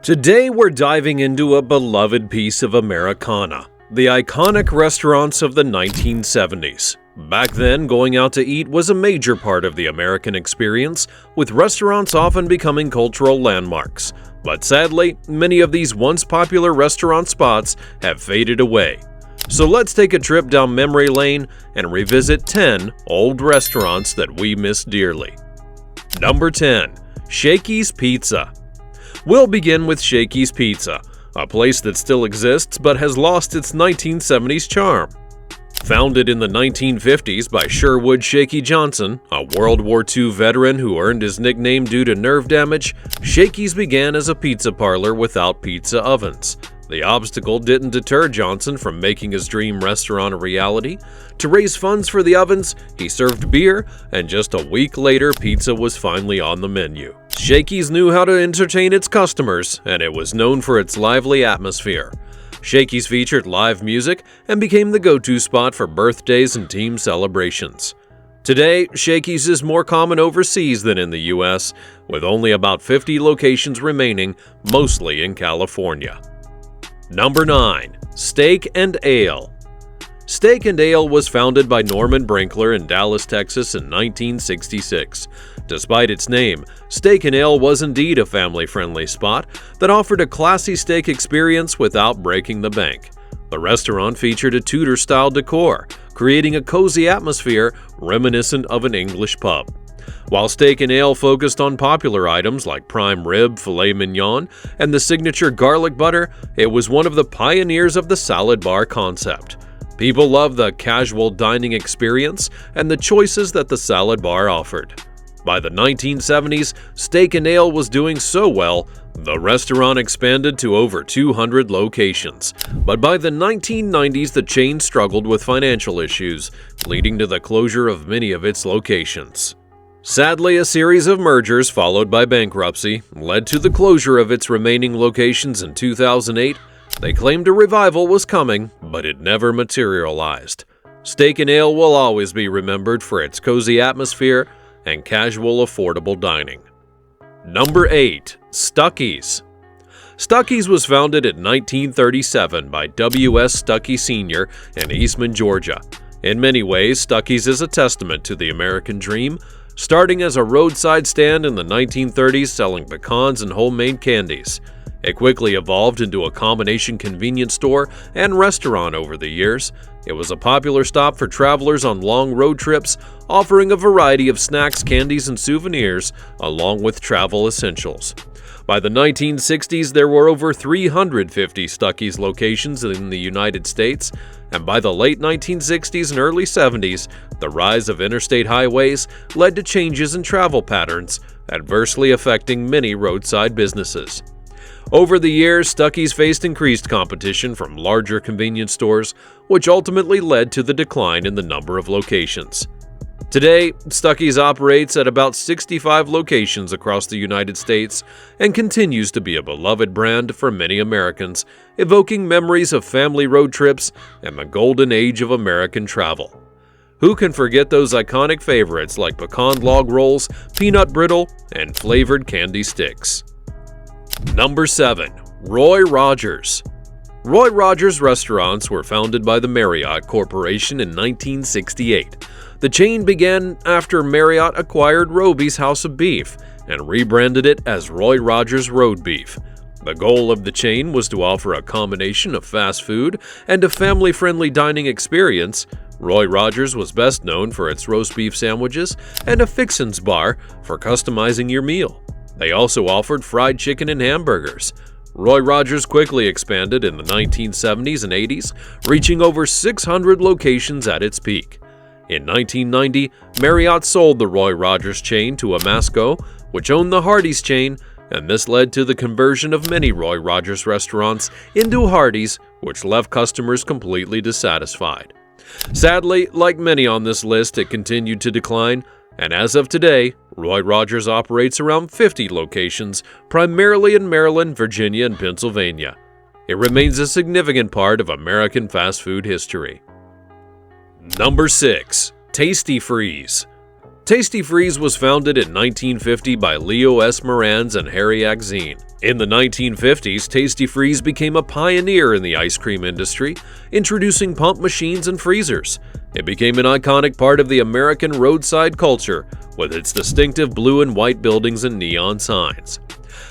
Today we're diving into a beloved piece of Americana, the iconic restaurants of the 1970s. Back then, going out to eat was a major part of the American experience, with restaurants often becoming cultural landmarks. But sadly, many of these once popular restaurant spots have faded away. So let's take a trip down memory lane and revisit 10 old restaurants that we miss dearly. Number 10. Shakey's Pizza. We'll begin with Shakey's Pizza, a place that still exists but has lost its 1970s charm. Founded in the 1950s by Sherwood Shakey Johnson, a World War II veteran who earned his nickname due to nerve damage, Shakey's began as a pizza parlor without pizza ovens. The obstacle didn't deter Johnson from making his dream restaurant a reality. To raise funds for the ovens, he served beer, and just a week later, pizza was finally on the menu. Shakey's knew how to entertain its customers, and it was known for its lively atmosphere. Shakey's featured live music and became the go-to spot for birthdays and team celebrations. Today, Shakey's is more common overseas than in the US, with only about 50 locations remaining, mostly in California. Number 9. Steak and Ale. Steak and Ale was founded by Norman Brinkler in Dallas, Texas in 1966. Despite its name, Steak and Ale was indeed a family-friendly spot that offered a classy steak experience without breaking the bank. The restaurant featured a Tudor-style decor, creating a cozy atmosphere reminiscent of an English pub. While Steak and Ale focused on popular items like prime rib, filet mignon, and the signature garlic butter, it was one of the pioneers of the salad bar concept. People loved the casual dining experience and the choices that the salad bar offered. By the 1970s, Steak and Ale was doing so well, the restaurant expanded to over 200 locations. But by the 1990s, the chain struggled with financial issues, leading to the closure of many of its locations. Sadly, a series of mergers followed by bankruptcy led to the closure of its remaining locations in 2008. They claimed a revival was coming, but it never materialized. Steak and Ale will always be remembered for its cozy atmosphere and casual, affordable dining. Number 8. Stuckey's. Stuckey's was founded in 1937 by W.S. Stuckey Sr. in Eastman, Georgia. In many ways, Stuckey's is a testament to the American dream, starting as a roadside stand in the 1930s selling pecans and homemade candies. It quickly evolved into a combination convenience store and restaurant over the years. It was a popular stop for travelers on long road trips, offering a variety of snacks, candies, and souvenirs, along with travel essentials. By the 1960s, there were over 350 Stuckey's locations in the United States, and by the late 1960s and early 70s, the rise of interstate highways led to changes in travel patterns, adversely affecting many roadside businesses. Over the years, Stuckey's faced increased competition from larger convenience stores, which ultimately led to the decline in the number of locations. Today, Stuckey's operates at about 65 locations across the United States and continues to be a beloved brand for many Americans, evoking memories of family road trips and the golden age of American travel. Who can forget those iconic favorites like pecan log rolls, peanut brittle, and flavored candy sticks? Number 7. Roy Rogers. Roy Rogers restaurants were founded by the Marriott Corporation in 1968. The chain began after Marriott acquired Roby's House of Beef and rebranded it as Roy Rogers Road Beef. The goal of the chain was to offer a combination of fast food and a family-friendly dining experience. Roy Rogers was best known for its roast beef sandwiches and a fixins bar for customizing your meal. They also offered fried chicken and hamburgers. Roy Rogers quickly expanded in the 1970s and 80s, reaching over 600 locations at its peak. In 1990, Marriott sold the Roy Rogers chain to Amasco, which owned the Hardee's chain, and this led to the conversion of many Roy Rogers restaurants into Hardee's, which left customers completely dissatisfied. Sadly, like many on this list, it continued to decline, and as of today, Roy Rogers operates around 50 locations, primarily in Maryland, Virginia, and Pennsylvania. It remains a significant part of American fast food history. Number 6. Tastee Freez. Tastee-Freez was founded in 1950 by Leo S. Marantz and Harry Axeen. In the 1950s, Tastee-Freez became a pioneer in the ice cream industry, introducing pump machines and freezers. It became an iconic part of the American roadside culture, with its distinctive blue and white buildings and neon signs.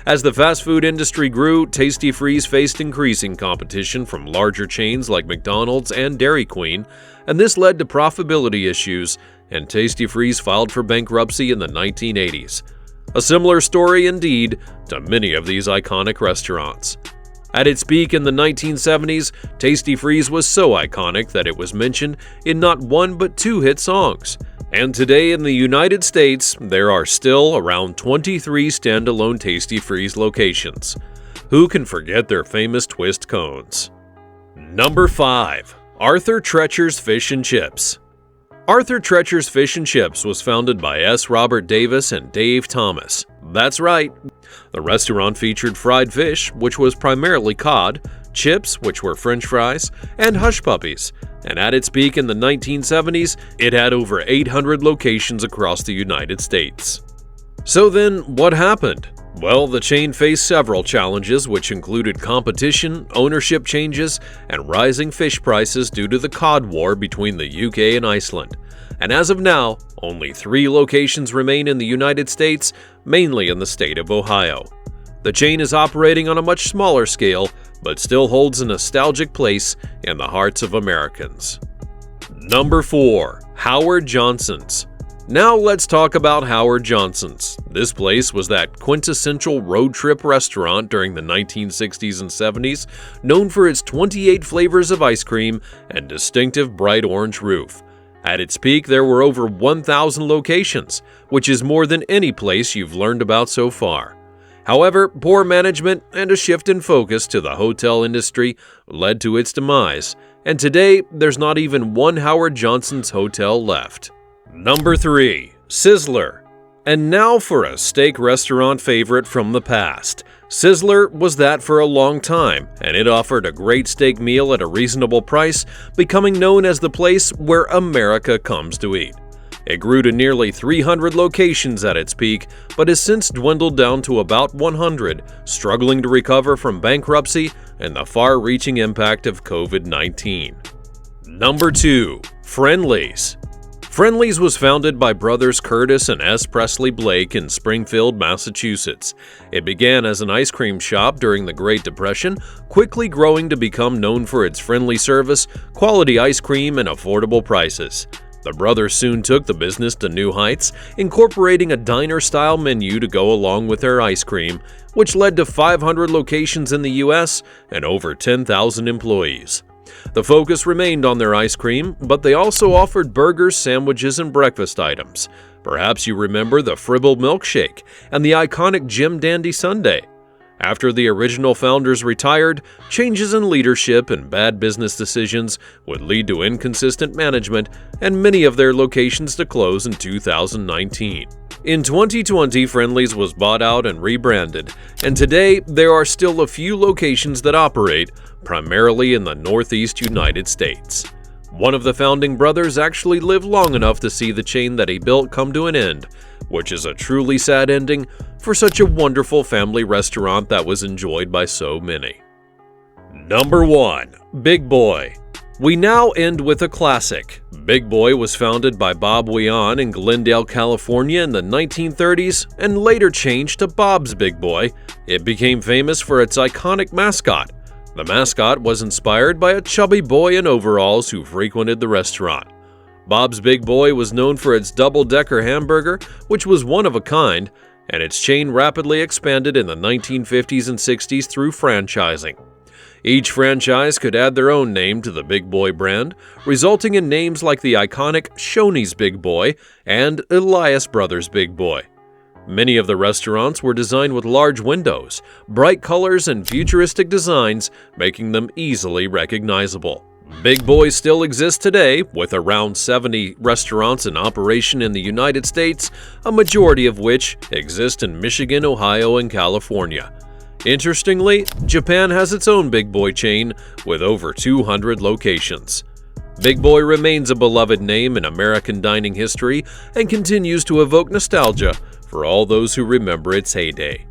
As the fast food industry grew, Tastee-Freez faced increasing competition from larger chains like McDonald's and Dairy Queen, and this led to profitability issues, and Tastee-Freez filed for bankruptcy in the 1980s. A similar story indeed to many of these iconic restaurants. At its peak in the 1970s, Tastee-Freez was so iconic that it was mentioned in not one but two hit songs. And today in the United States, there are still around 23 standalone Tastee-Freez locations. Who can forget their famous twist cones? Number 5. Arthur Treacher's Fish and Chips. Arthur Treacher's Fish and Chips was founded by S. Robert Davis and Dave Thomas. That's right. The restaurant featured fried fish, which was primarily cod, chips, which were French fries, and hush puppies. And at its peak in the 1970s, it had over 800 locations across the United States. So then, what happened? Well, the chain faced several challenges, which included competition, ownership changes, and rising fish prices due to the cod war between the UK and Iceland. And as of now, only 3 locations remain in the United States, mainly in the state of Ohio. The chain is operating on a much smaller scale, but still holds a nostalgic place in the hearts of Americans. Number 4. Howard Johnson's. Now let's talk about Howard Johnson's. This place was that quintessential road trip restaurant during the 1960s and 70s, known for its 28 flavors of ice cream and distinctive bright orange roof. At its peak, there were over 1,000 locations, which is more than any place you've learned about so far. However, poor management and a shift in focus to the hotel industry led to its demise, and today there's not even one Howard Johnson's hotel left. Number 3. Sizzler. And now for a steak restaurant favorite from the past. Sizzler was that for a long time, and it offered a great steak meal at a reasonable price, becoming known as the place where America comes to eat. It grew to nearly 300 locations at its peak, but has since dwindled down to about 100, struggling to recover from bankruptcy and the far-reaching impact of COVID-19. Number 2. Friendly's. Friendly's was founded by brothers Curtis and S. Presley Blake in Springfield, Massachusetts. It began as an ice cream shop during the Great Depression, quickly growing to become known for its friendly service, quality ice cream, and affordable prices. The brothers soon took the business to new heights, incorporating a diner-style menu to go along with their ice cream, which led to 500 locations in the U.S. and over 10,000 employees. The focus remained on their ice cream, but they also offered burgers, sandwiches, and breakfast items. Perhaps you remember the Fribble milkshake and the iconic Jim Dandy sundae. After the original founders retired, changes in leadership and bad business decisions would lead to inconsistent management and many of their locations to close in 2019. In 2020, Friendly's was bought out and rebranded, and today there are still a few locations that operate, primarily in the Northeast United States. One of the founding brothers actually lived long enough to see the chain that he built come to an end, which is a truly sad ending for such a wonderful family restaurant that was enjoyed by so many. Number 1. Big Boy. We now end with a classic. Big Boy was founded by Bob Weon in Glendale, California in the 1930s and later changed to Bob's Big Boy. It became famous for its iconic mascot. The mascot was inspired by a chubby boy in overalls who frequented the restaurant. Bob's Big Boy was known for its double-decker hamburger, which was one of a kind, and its chain rapidly expanded in the 1950s and 60s through franchising. Each franchise could add their own name to the Big Boy brand, resulting in names like the iconic Shoney's Big Boy and Elias Brothers Big Boy. Many of the restaurants were designed with large windows, bright colors, and futuristic designs, making them easily recognizable. Big Boy still exists today, with around 70 restaurants in operation in the United States, a majority of which exist in Michigan, Ohio, and California. Interestingly, Japan has its own Big Boy chain with over 200 locations. Big Boy remains a beloved name in American dining history and continues to evoke nostalgia for all those who remember its heyday.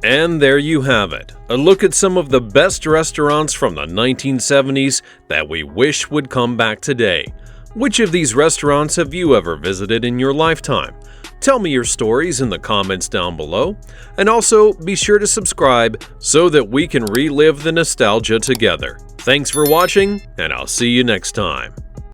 And there you have it, a look at some of the best restaurants from the 1970s that we wish would come back today. Which of these restaurants have you ever visited in your lifetime? Tell me your stories in the comments down below, and also be sure to subscribe so that we can relive the nostalgia together. Thanks for watching, and I'll see you next time.